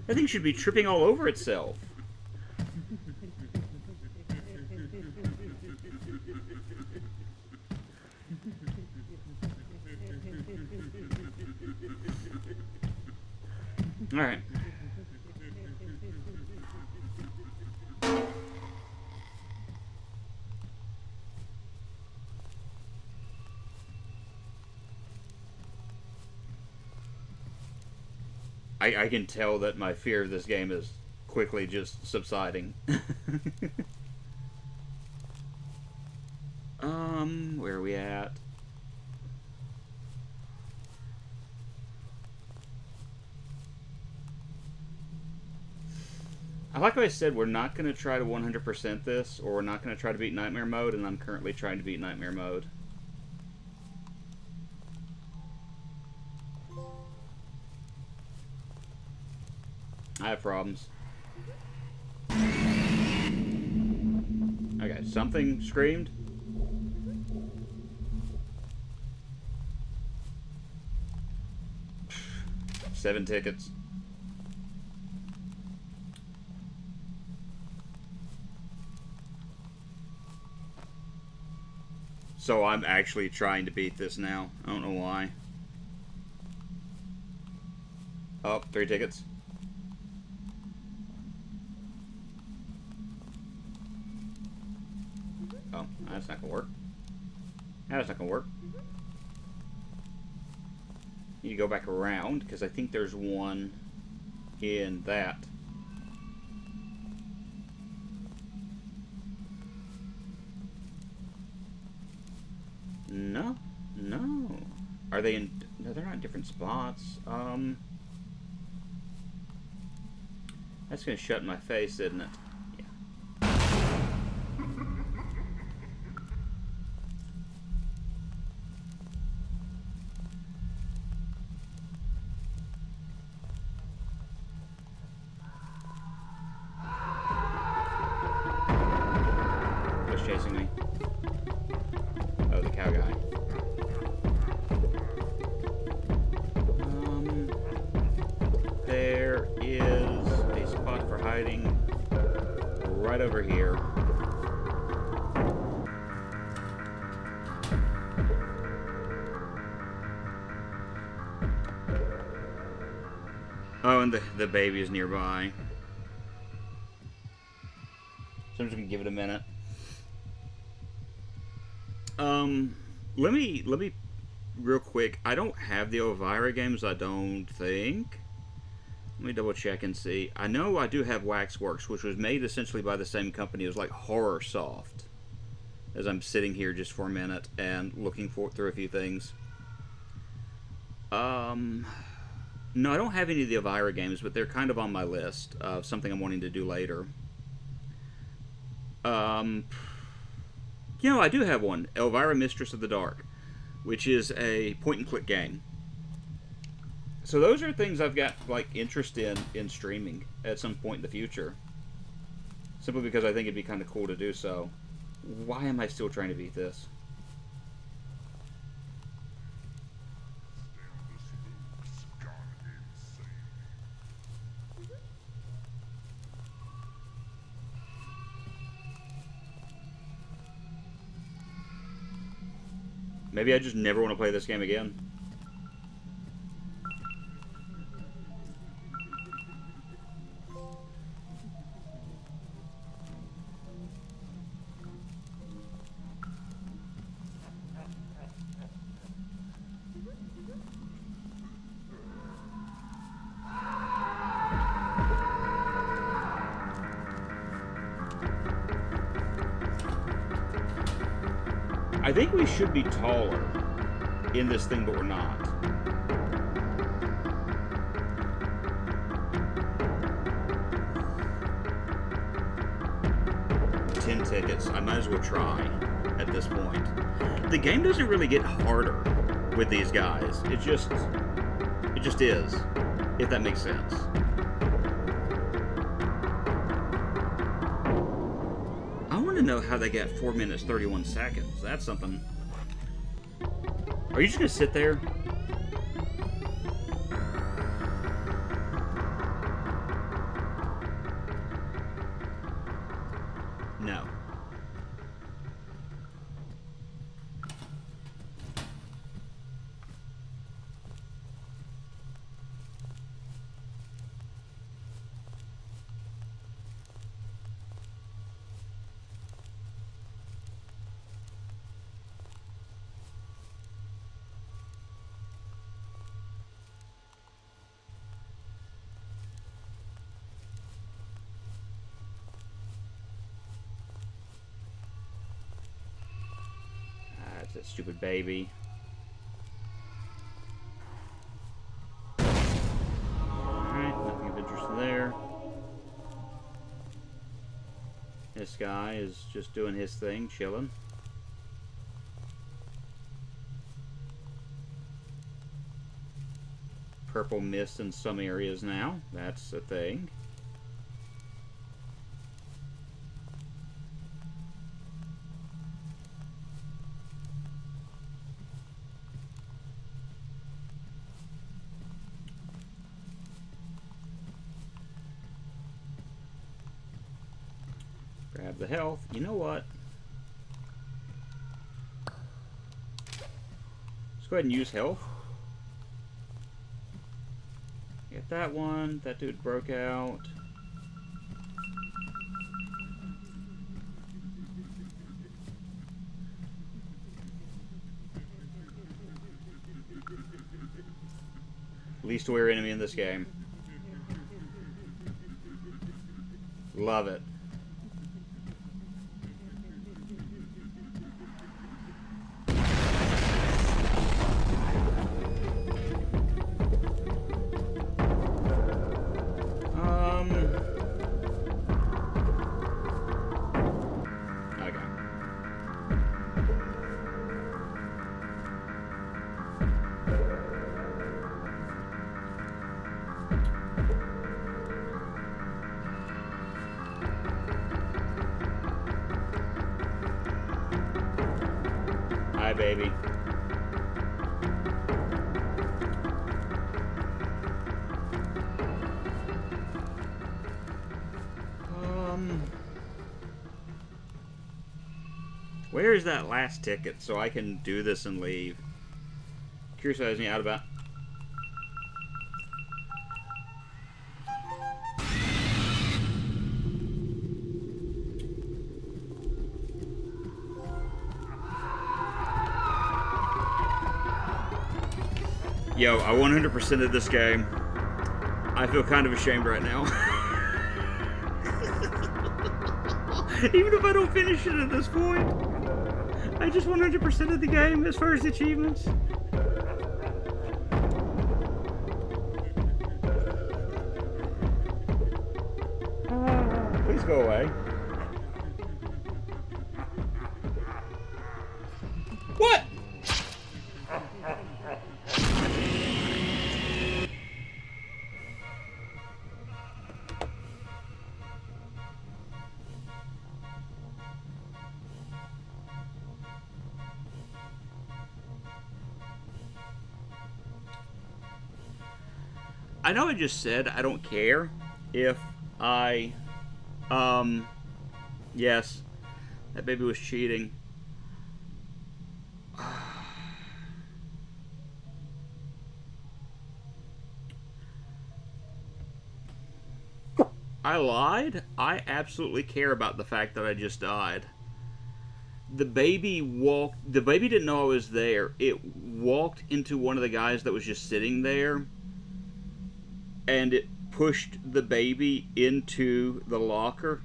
That thing should be tripping all over itself. All right. I can tell that my fear of this game is quickly just subsiding. Where are we at? I like what I said, we're not going to try to 100% this, or we're not going to try to beat Nightmare Mode, and I'm currently trying to beat Nightmare Mode. I have problems. Okay, something screamed. Seven tickets. So I'm actually trying to beat this now. I don't know why. Oh, 3 tickets. Oh, that's not gonna work. That's not gonna work. Need to go back around, because I think there's one in that. No, no. Are they in? No, they're not in different spots. That's gonna shut in my face, isn't it? What's chasing me? Oh, the cow guy. There is a spot for hiding right over here. Oh, and the baby is nearby. So I'm just gonna give it a minute. Let me real quick. I don't have the Elvira games, I don't think. Let me double check and see. I know I do have Waxworks, which was made essentially by the same company. It was like Horror Soft. As I'm sitting here just for a minute and looking through a few things. No, I don't have any of the Elvira games, but they're kind of on my list of something I'm wanting to do later. You know, I do have one, Elvira Mistress of the Dark, which is a point-and-click game. So those are things I've got like interest in streaming at some point in the future. Simply because I think it'd be kind of cool to do so. Why am I still trying to beat this? Maybe I just never want to play this game again. I think we should be taller in this thing, but we're not. 10 tickets. I might as well try at this point. The game doesn't really get harder with these guys. It just is, if that makes sense. I want to know how they got 4 minutes 31 seconds. That's something. Are you just gonna sit there? No. That stupid baby. Alright, nothing of interest there. This guy is just doing his thing, chilling. Purple mist in some areas now. That's a thing. Grab the health. You know what? Let's go ahead and use health. Get that one. That dude broke out. Least aware enemy in this game. Love it. Hi, baby. Where is that last ticket so I can do this and leave? Curious me out about. Yo, I 100%ed this game. I feel kind of ashamed right now. Even if I don't finish it at this point. I just 100% of the game as far as achievements. Please go away. What? I know I just said I don't care if I, yes, that baby was cheating. I lied. I absolutely care about the fact that I just died. The baby didn't know I was there. It walked into one of the guys that was just sitting there, and it pushed the baby into the locker,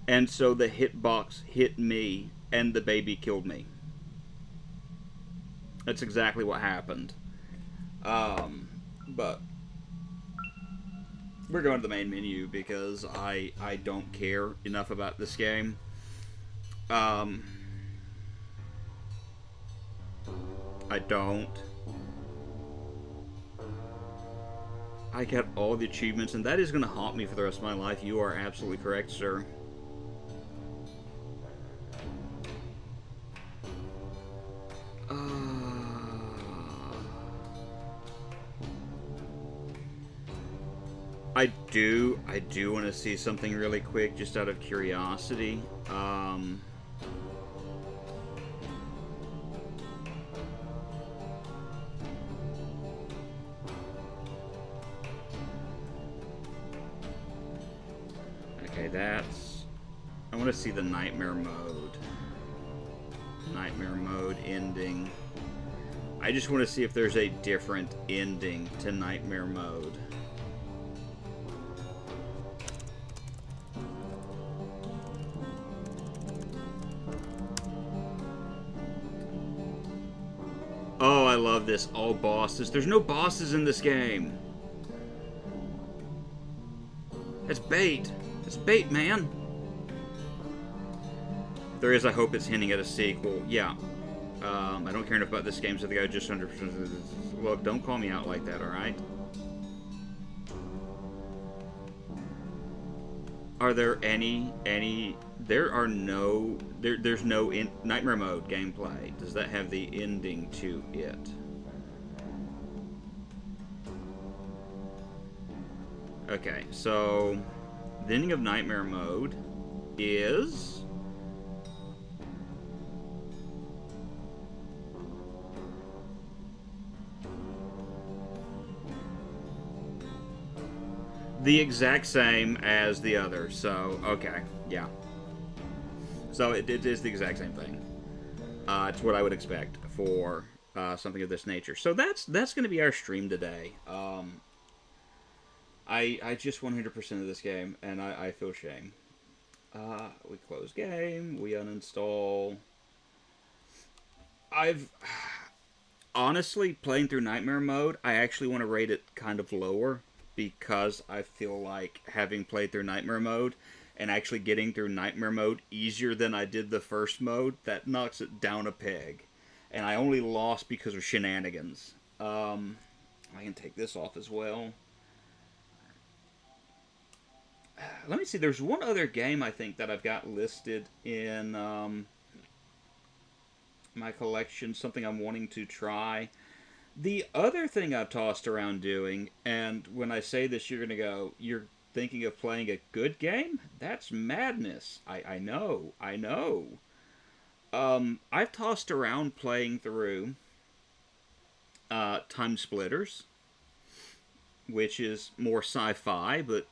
and so the hitbox hit me, and the baby killed me. That's exactly what happened. But we're going to the main menu because I don't care enough about this game. I don't. I got all the achievements, and that is going to haunt me for the rest of my life. You are absolutely correct, sir. I do want to see something really quick, just out of curiosity. Okay, I want to see the nightmare mode. Nightmare mode ending. I just want to see if there's a different ending to nightmare mode. Oh, I love this. All bosses. There's no bosses in this game. That's bait. It's bait, man. If there is, I hope it's hinting at a sequel. Yeah. I don't care enough about this game, so the guy just 100%. Look, don't call me out like that, alright? Are there there are no, there's no Nightmare Mode gameplay. Does that have the ending to it? Okay, so the ending of Nightmare Mode is the exact same as the other. So, okay, yeah. So it is the exact same thing. It's what I would expect for something of this nature. So that's going to be our stream today. I just 100% of this game, and I feel shame. We close game. We uninstall. Honestly, playing through Nightmare Mode, I actually want to rate it kind of lower, because I feel like having played through Nightmare Mode and actually getting through Nightmare Mode easier than I did the first mode, that knocks it down a peg. And I only lost because of shenanigans. I can take this off as well. Let me see, there's one other game I think that I've got listed in my collection, something I'm wanting to try. The other thing I've tossed around doing, and when I say this, you're going to go, you're thinking of playing a good game? That's madness. I know. I've tossed around playing through Time Splitters, which is more sci-fi, but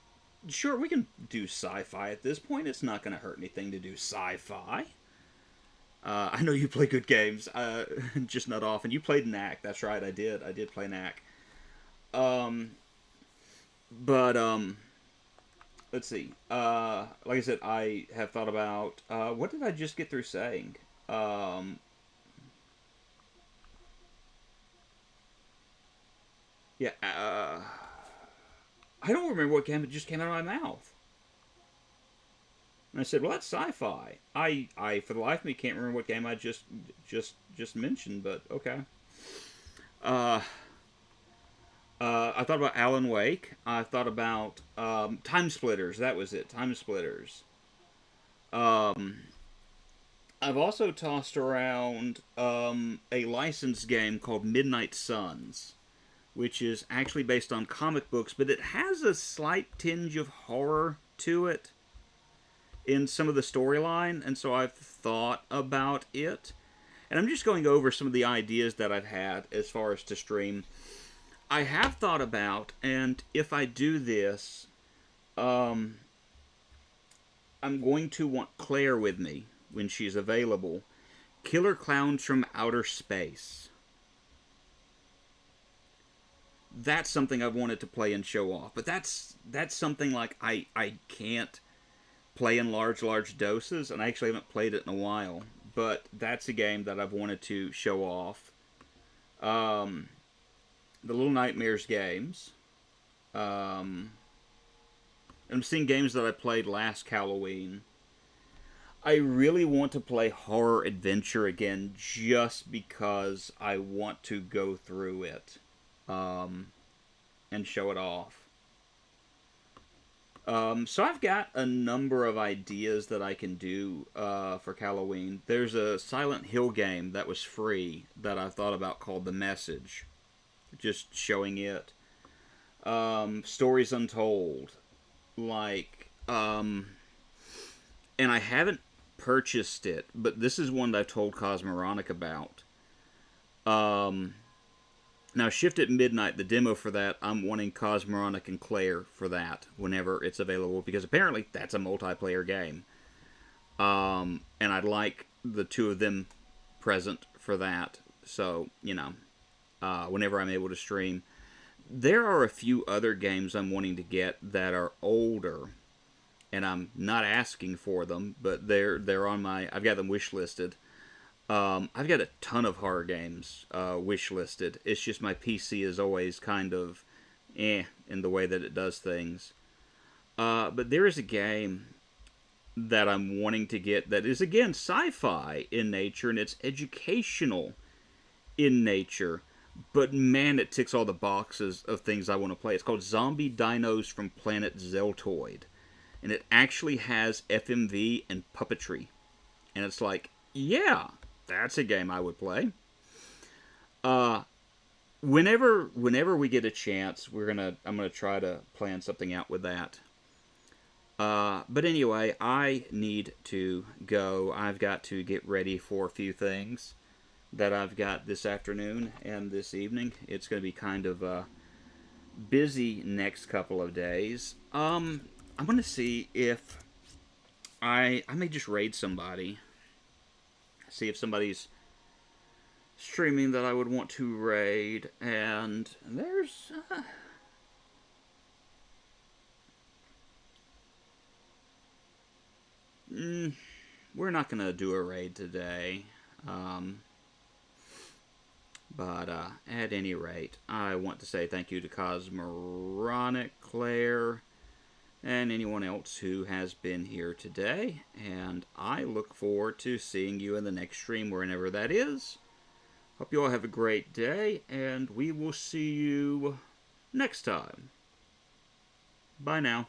sure, we can do sci-fi at this point. It's not going to hurt anything to do sci-fi. I know you play good games, just not often. You played Knack, that's right, I did play Knack. But let's see. Like I said, I have thought about what did I just get through saying? Yeah. I don't remember what game it just came out of my mouth. And I said, well, that's sci-fi. I for the life of me can't remember what game I just mentioned, but okay. I thought about Alan Wake. I thought about Time Splitters. That was it. Time Splitters. I've also tossed around a licensed game called Midnight Suns, which is actually based on comic books, but it has a slight tinge of horror to it in some of the storyline, and so I've thought about it. And I'm just going over some of the ideas that I've had as far as to stream. I have thought about, and if I do this, I'm going to want Claire with me when she's available. Killer Clowns from Outer Space. That's something I've wanted to play and show off. But that's something like I can't play in large doses, and I actually haven't played it in a while. But that's a game that I've wanted to show off. The Little Nightmares games. I'm seeing games that I played last Halloween. I really want to play Horror Adventure again just because I want to go through it and show it off. So I've got a number of ideas that I can do for Halloween. There's a Silent Hill game that was free that I've thought about called The Message. Just showing it. Stories Untold. Like, and I haven't purchased it, but this is one that I've told Cosmoronic about. Now, Shift at Midnight, the demo for that, I'm wanting Cosmoronic and Claire for that whenever it's available, because apparently that's a multiplayer game. And I'd like the two of them present for that, so, you know, whenever I'm able to stream. There are a few other games I'm wanting to get that are older, and I'm not asking for them, but they're on my... I've got them wish-listed. I've got a ton of horror games wish-listed. It's just my PC is always kind of in the way that it does things. But there is a game that I'm wanting to get that is, again, sci-fi in nature, and it's educational in nature. But, man, it ticks all the boxes of things I want to play. It's called Zombie Dinos from Planet Zeltoid. And it actually has FMV and puppetry. And it's like, yeah, that's a game I would play. Whenever we get a chance, I'm gonna try to plan something out with that. But anyway, I need to go. I've got to get ready for a few things that I've got this afternoon and this evening. It's going to be kind of a busy next couple of days. I'm going to see if I may just raid somebody. See if somebody's streaming that I would want to raid. And there's... we're not going to do a raid today. But at any rate, I want to say thank you to Cosmoronic, Claire, and anyone else who has been here today. And I look forward to seeing you in the next stream, whenever that is. Hope you all have a great day, and we will see you next time. Bye now.